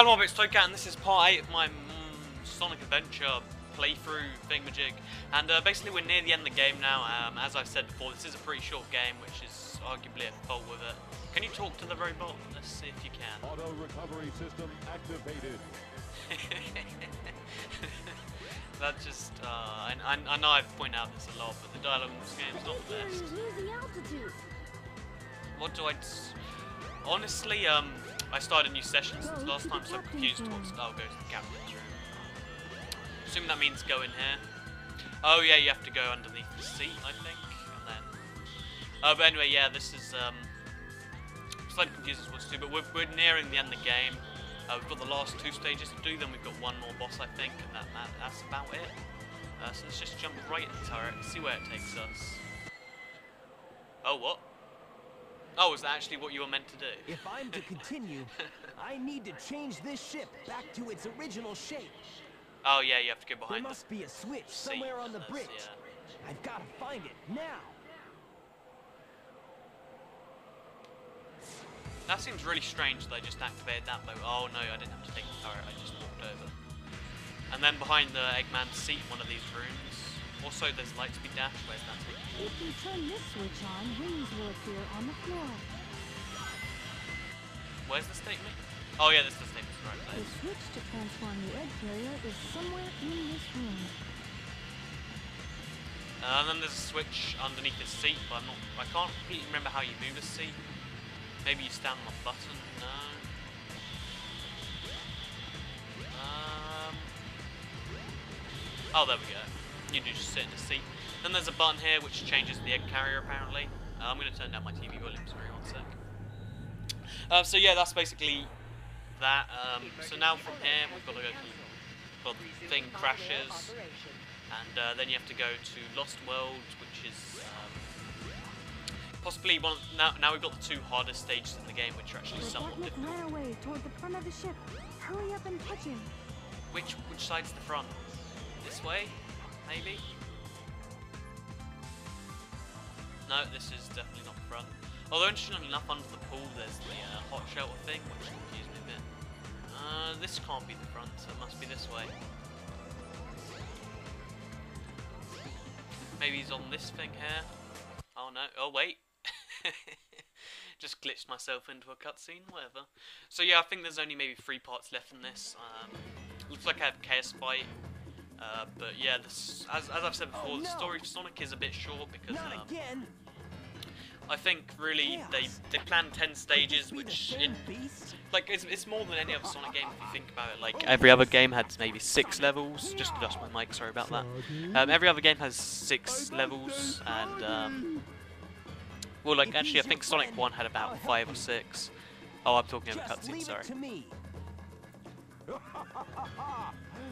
Hello, it's Toycat, and this is part 8 of my Sonic Adventure playthrough thingamajig. And basically we're near the end of the game now. As I've said before, this is a pretty short game, which is arguably a fault with it. Can you talk to the robot? Let's see if you can. Auto recovery system activated. That just, I know I've pointed out this a lot, but the dialogue in this game is not the best. What do I... Honestly, I started a new session since last time, so I'm confused to what style goes to the captain's room. Assuming that means go in here. Oh yeah, you have to go underneath the seat, I think, and then... but anyway, yeah, this is, slightly confused as what to do, but we're nearing the end of the game. We've got the last 2 stages to do, then we've got one more boss, I think, and that's about it. So let's just jump right in the turret, see where it takes us. Oh, what? Oh, is that actually what you were meant to do? If I'm to continue, I need to change this ship back to its original shape. Oh yeah, you have to go behind. There must be a switch somewhere on the bridge. Yeah. I've got to find it now. That seems really strange that I just activated that though. Oh no, I didn't have to take the turret, I just walked over. And then behind the Eggman's seat, one of these rooms. Also, there's Lightspeed Dash. Where's that take? If you turn this switch on, wings will appear on the floor. Where's the statement? Oh yeah, this is the statement. Right The there. switch to transform the egg carrier is somewhere in this room. And then there's a switch underneath the seat, but I can't completely remember how you move a seat. Maybe you stand on a button. No. Oh, there we go. You do just sit in the seat. Then there's a button here which changes the egg carrier apparently. I'm going to turn down my TV volume, sorry, 1 sec. So yeah, that's basically that. So now from here, we've got to go to... Well, the thing crashes. And then you have to go to Lost World, which is... possibly one... Now we've got the 2 hardest stages in the game, which are actually somewhat difficult. Ran away toward the front of the ship. Hurry up and catch him. Which side's the front? This way? Maybe? No, this is definitely not the front. Although, interestingly enough, under the pool there's the hot shelter thing, which confused me a bit. This can't be the front, so it must be this way. Maybe he's on this thing here. Oh no, oh wait. Just glitched myself into a cutscene, whatever. So yeah, I think there's only maybe 3 parts left in this. Looks like I have Chaos Fight. But yeah, this, as I've said before, the story of Sonic is a bit short because I think really they planned 10 stages, which it's more than any other Sonic game if you think about it. Like every other game had maybe 6 levels. Just adjust my mic, sorry about that. Every other game has 6 levels, and well, like actually I think Sonic 1 had about 5 or 6. Oh, I'm talking over cutscenes, sorry.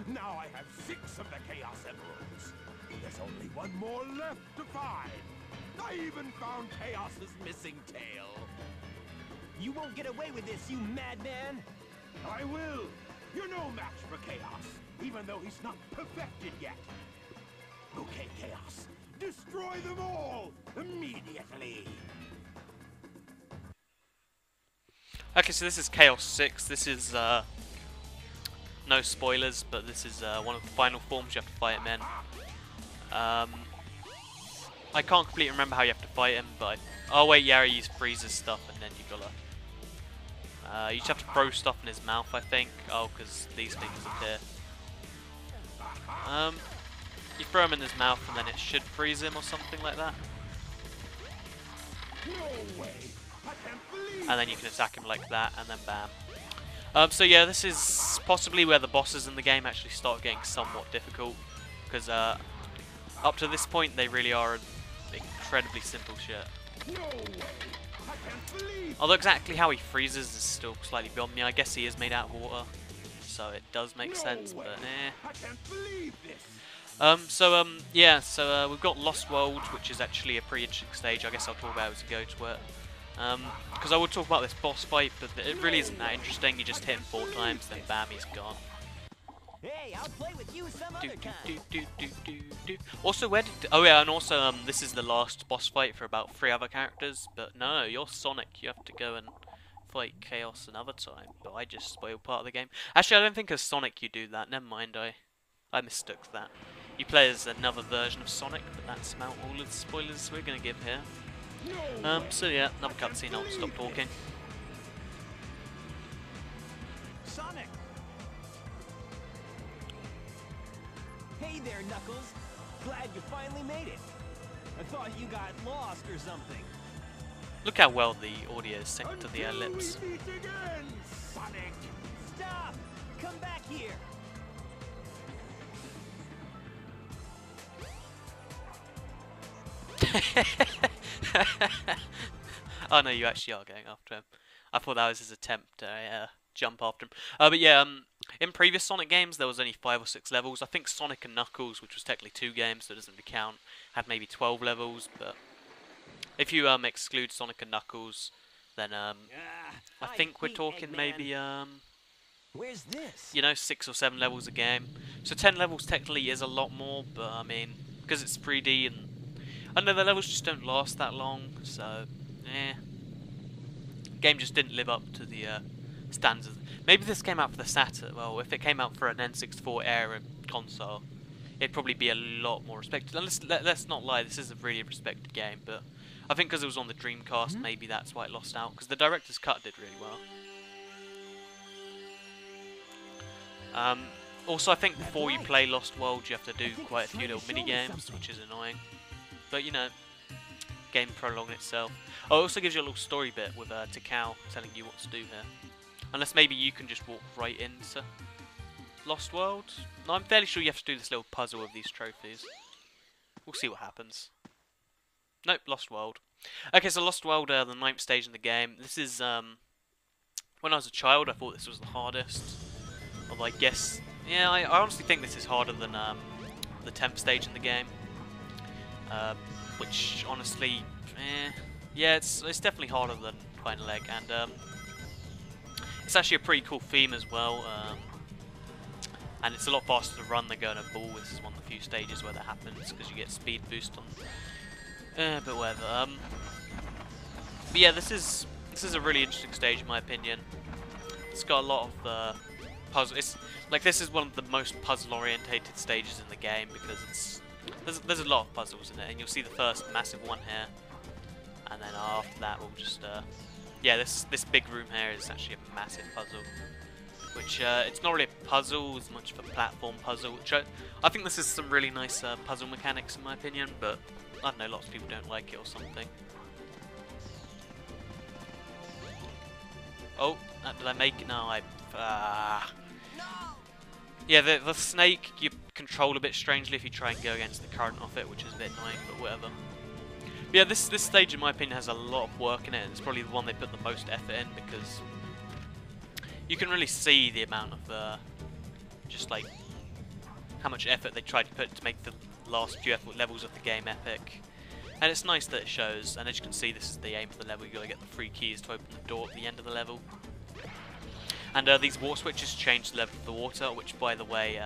Now I have 6 of the Chaos Emeralds. There's only 1 more left to find. I even found Chaos's missing tail. You won't get away with this, you madman! I will. You're no match for Chaos, even though he's not perfected yet. Okay, Chaos. Destroy them all immediately. Okay, so this is Chaos 6. This is no spoilers, but this is one of the final forms you have to fight him in. I can't completely remember how you have to fight him, but oh wait, yeah, he uses freezes stuff, and then you gotta you just have to throw stuff in his mouth, I think. Oh, because these things appear. You throw him in his mouth, and then it should freeze him or something like that. No way. I can't believe And then you can attack him like that, and then bam. So yeah, this is possibly where the bosses in the game actually start getting somewhat difficult, because up to this point they really are incredibly simple shit. No way. I can't believe Although exactly how he freezes is still slightly beyond me. I guess he is made out of water, so it does make sense, but eh. I can't believe this. Yeah, so we've got Lost World, which is actually a pretty interesting stage. I guess I'll talk about it as we go to it. Because I would talk about this boss fight, but it really isn't that interesting. You just hit him 4 times, then bam, he's gone. Hey, I'll play with you some other time. Also, where did... Oh yeah, and also, this is the last boss fight for about 3 other characters. But no, you're Sonic. You have to go and fight Chaos another time, but I just spoiled part of the game. Actually, I don't think as Sonic you do that. Never mind, I mistook that. You play as another version of Sonic, but that's about all of the spoilers we're gonna give here. So yeah, another cutscene. I'll stop talking. Sonic! Hey there, Knuckles. Glad you finally made it. I thought you got lost or something. Look how well the audio is synced to the lips. Until we meet again, Sonic. Stop! Come back here. Oh no, you actually are going after him. I thought that was his attempt to jump after him. But yeah, in previous Sonic games there was only 5 or 6 levels. I think Sonic and Knuckles, which was technically 2 games, so it doesn't really count, had maybe 12 levels. But if you exclude Sonic and Knuckles, then I think we're talking maybe Where's this? you know, 6 or 7 levels a game. So 10 levels technically is a lot more, but I mean, because it's 3D and I know the levels just don't last that long, so game just didn't live up to the standards. Maybe this came out for the Saturn. Well, if it came out for an N64 era console, it'd probably be a lot more respected. And let's not lie, this is a really respected game, but I think because it was on the Dreamcast, maybe that's why it lost out. Because the director's cut did really well. Also, I think before you play Lost World, you have to do quite a few little mini games, which is annoying. But you know, game prologue itself. Oh, it also gives you a little story bit with Takao telling you what to do here. Unless maybe you can just walk right into Lost World. No, I'm fairly sure you have to do this little puzzle with these trophies. We'll see what happens. Nope, Lost World. Okay, so Lost World, the 9th stage in the game. This is, when I was a child, I thought this was the hardest. Although I guess, yeah, I honestly think this is harder than the 10th stage in the game. Which, honestly, yeah, it's definitely harder than Final Egg, and it's actually a pretty cool theme as well. And it's a lot faster to run than going a ball. This is one of the few stages where that happens because you get speed boost on. But whatever. But yeah, this is a really interesting stage in my opinion. It's got a lot of puzzle. It's like this is one of the most puzzle-orientated stages in the game because there's a lot of puzzles in it, and you'll see the first massive one here, and then after that we'll just yeah, this big room here is actually a massive puzzle. Which it's not really a puzzle as much of a platform puzzle, which I think this is some really nice puzzle mechanics in my opinion, but I don't know, lots of people don't like it or something. Oh, did I make it? No, yeah, the snake you control a bit strangely if you try and go against the current of it, which is a bit annoying, but whatever. But yeah, this stage in my opinion has a lot of work in it, and it's probably the one they put the most effort in because you can really see the amount of just like how much effort they tried to put to make the last few levels of the game epic. And it's nice that it shows, and as you can see, this is the aim of the level. You gotta get the 3 keys to open the door at the end of the level. And these water switches change the level of the water, which by the way,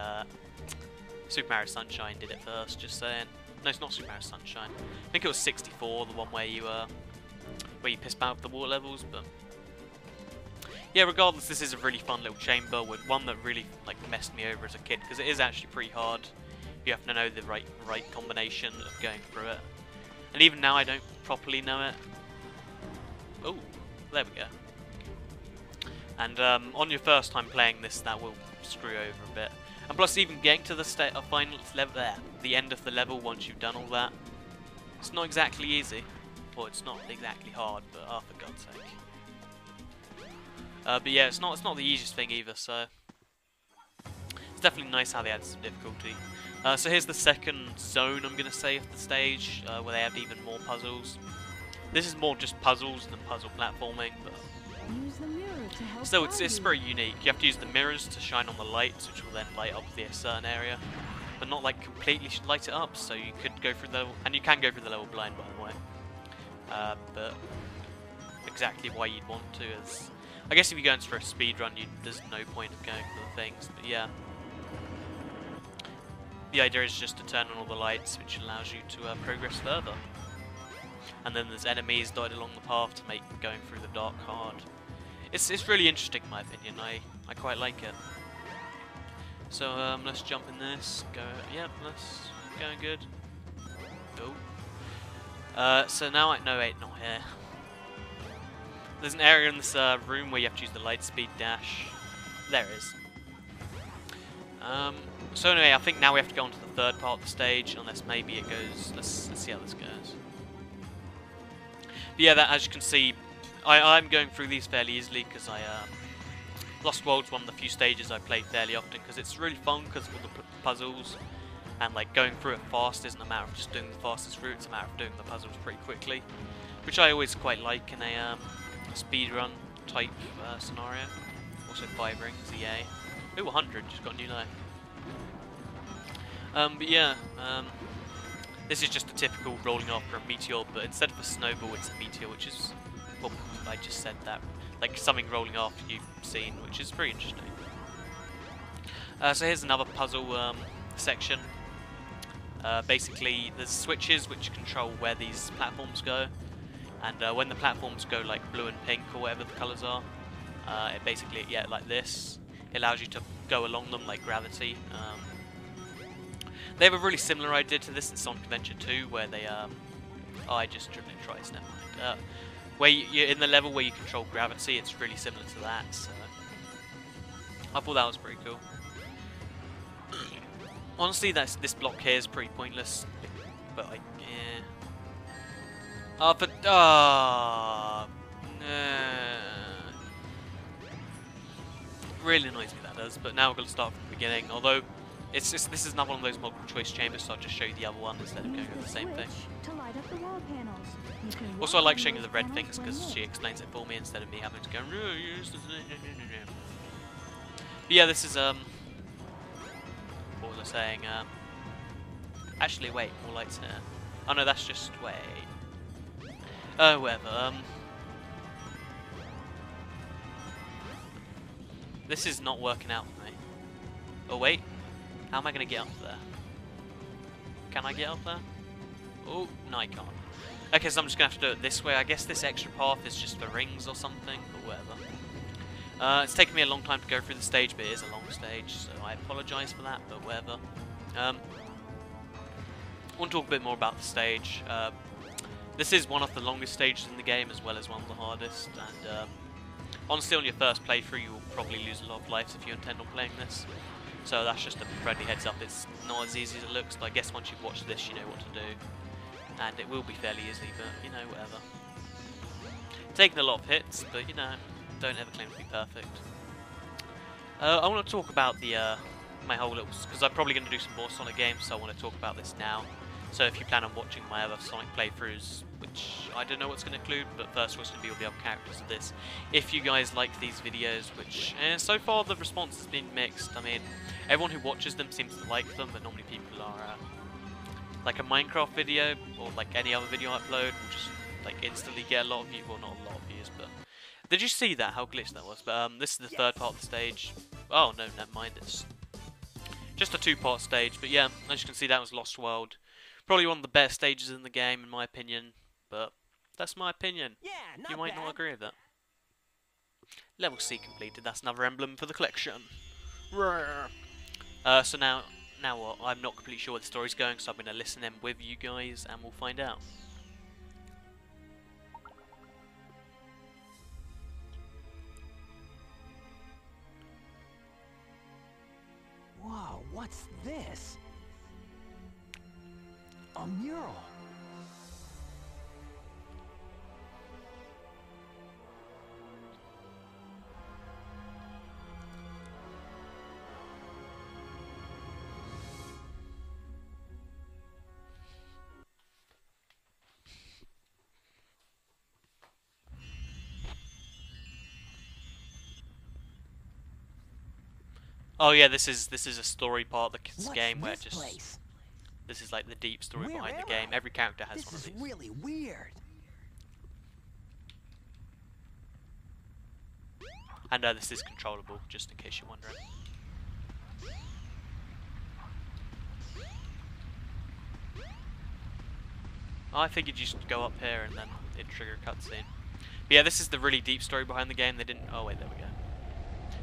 Super Mario Sunshine did it first, just saying. No, it's not Super Mario Sunshine. I think it was 64, the one where you piss out the water levels, but yeah, regardless, this is a really fun little chamber, with one that really like messed me over as a kid, because it is actually pretty hard. You have to know the right combination of going through it. And even now I don't properly know it. Oh, there we go. And on your first time playing this, that will screw you over a bit. And plus, even getting to the final level there, the end of the level once you've done all that, it's not exactly easy. Well, it's not exactly hard, but oh, for God's sake. But yeah, it's not the easiest thing either. So it's definitely nice how they add some difficulty. So here's the second zone, I'm gonna say, of the stage, where they have even more puzzles. This is more just puzzles than puzzle platforming, but Use the mirror to help still, it's guide you. very unique. You have to use the mirrors to shine on the lights, which will then light up a certain area, but not like completely light it up. So you could go through the level, and you can go through the level blind, by the way. But exactly why you'd want to is, I guess if you're going for a speed run, there's no point of going for the things. But yeah, the idea is just to turn on all the lights, which allows you to progress further. And then there's enemies dotted along the path to make going through the dark hard. It's really interesting in my opinion. I quite like it. So let's jump in this. Go. Yep, that's going good. Go. So now no wait, not here. There's an area in this room where you have to use the light speed dash. There it is. So anyway, I think now we have to go on to the third part of the stage, unless maybe it goes. Let's see how this goes. But yeah, that as you can see, I'm going through these fairly easily because Lost World's one of the few stages I play fairly often because it's really fun because of all the puzzles, and like going through it fast isn't a matter of just doing the fastest route, it's a matter of doing the puzzles pretty quickly, which I always quite like in a speedrun type scenario. Also 5 rings, yay. Ooh, 100, just got a new life. But yeah, this is just a typical rolling after a meteor, but instead of a snowball, it's a meteor, which is, well, I just said that, like something rolling after you've seen, which is pretty interesting. So here's another puzzle section. Basically, there's switches which control where these platforms go, and when the platforms go like blue and pink or whatever the colours are, it basically, yeah, like this, it allows you to go along them like gravity. They have a really similar idea to this in Sonic Adventure 2, where they oh, I just dribbling twice, never mind. Where you're in the level where you control gravity, it's really similar to that. So I thought that was pretty cool. Honestly, this block here is pretty pointless, but like, yeah. Oh, but really annoys me that does. But now we're going to start from the beginning. Although this is not one of those multiple choice chambers, so I'll just show you the other one instead of going with the same thing. To light up the wall panels. You can Also, I like walk showing you on the red panels things when because lit. she explains it for me instead of me having to go. But yeah, this is what was I saying? Actually, wait, more lights here. Oh no, that's just wait. Whatever. This is not working out for me. Oh wait, how am I gonna get up there? Can I get up there? Oh, no, I can't. Okay, so I'm just gonna have to do it this way. I guess this extra path is just for rings or something, but whatever. It's taken me a long time to go through the stage, but it is a long stage, so I apologise for that, but whatever. I want to talk a bit more about the stage. This is one of the longest stages in the game, as well as one of the hardest, and honestly, on your first playthrough, you will probably lose a lot of lives if you intend on playing this. So that's just a friendly heads up. It's not as easy as it looks, but I guess once you've watched this, you know what to do. And it will be fairly easy, but, you know, whatever. Taking a lot of hits, but, you know, don't ever claim to be perfect. I want to talk about the my whole little... because I'm probably going to do some more Sonic games, so I want to talk about this now. So if you plan on watching my other Sonic playthroughs, which I don't know what's going to include, but first what's going to be all the other characters of this. If you guys like these videos, which so far the response has been mixed. I mean, everyone who watches them seems to like them, but normally people are like a Minecraft video or like any other video I upload will just like instantly get a lot of views. Well, not a lot of views, but did you see that? How glitched that was? But this is the third part of the stage. Oh no, never mind. It's just a two-part stage. But yeah, as you can see, that was Lost World. Probably one of the best stages in the game, in my opinion, but that's my opinion. Yeah, You might not agree with that. Level C completed. That's another emblem for the collection. So now what? I'm not completely sure where the story's going, so I'm going to listen in with you guys, and we'll find out. Whoa, what's this? A mural. Oh yeah, this is a story part of this What's game where this place? this is like the deep story Where behind the am game. I? Every character has This one of is these. really weird. And this is controllable, just in case you're wondering. I figured you should go up here and then it'd trigger a cutscene. But yeah, this is the really deep story behind the game. They didn't... Oh, wait, there we go.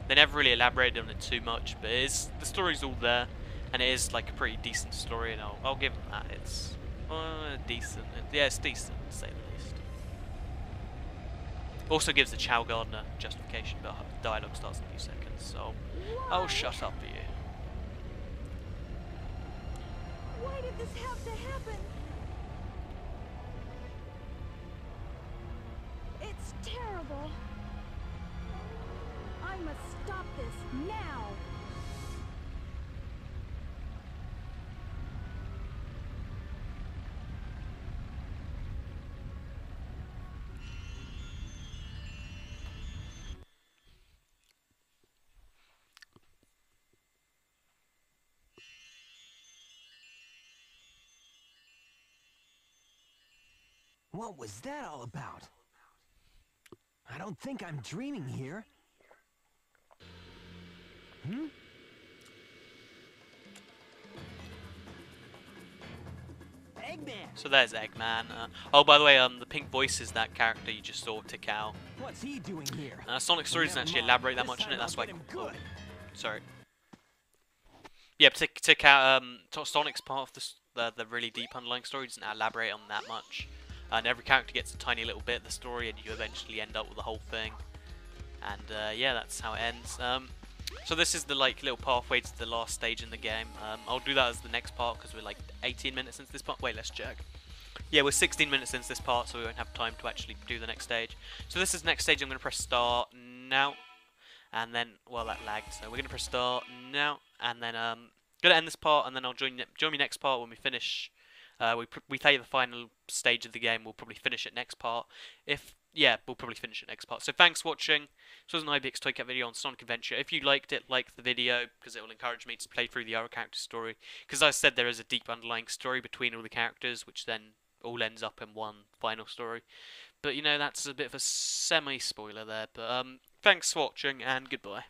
They never really elaborated on it too much, but the story's all there, and it is like a pretty decent story, and I'll give them that. It's decent. Yeah, it's decent, to say the least. Also gives the Chow Gardener justification, but dialogue starts in a few seconds, so I'll shut up for you. Why did this have to happen? It's terrible. I must stop this now. What was that all about? I don't think I'm dreaming here. Eggman! So there's Eggman. Oh, by the way, the pink voice is that character you just saw, Tikal. What's he doing here? Sonic Story doesn't actually elaborate that much on it, that's why... Good. Sorry. Yeah, Tikal, Sonic's part of the really deep underlying story, doesn't elaborate on that much. And every character gets a tiny little bit of the story, and you eventually end up with the whole thing. And yeah, that's how it ends. So this is the little pathway to the last stage in the game. I'll do that as the next part because we're like 18 minutes into this part. Wait, let's check. Yeah, we're 16 minutes into this part, so we won't have time to actually do the next stage. So this is the next stage. I'm going to press start now, and then that lagged. So we're going to press start now, and then going to end this part, and then I'll join me next part when we finish. We play the final stage of the game. We'll probably finish it next part. We'll probably finish it next part. So thanks for watching. This was an IBX Toy Cat video on Sonic Adventure. If you liked it, like the video, because it will encourage me to play through the other character story. Because as I said, there is a deep underlying story between all the characters, which then all ends up in one final story. But, that's a bit of a semi-spoiler there. But thanks for watching, and goodbye.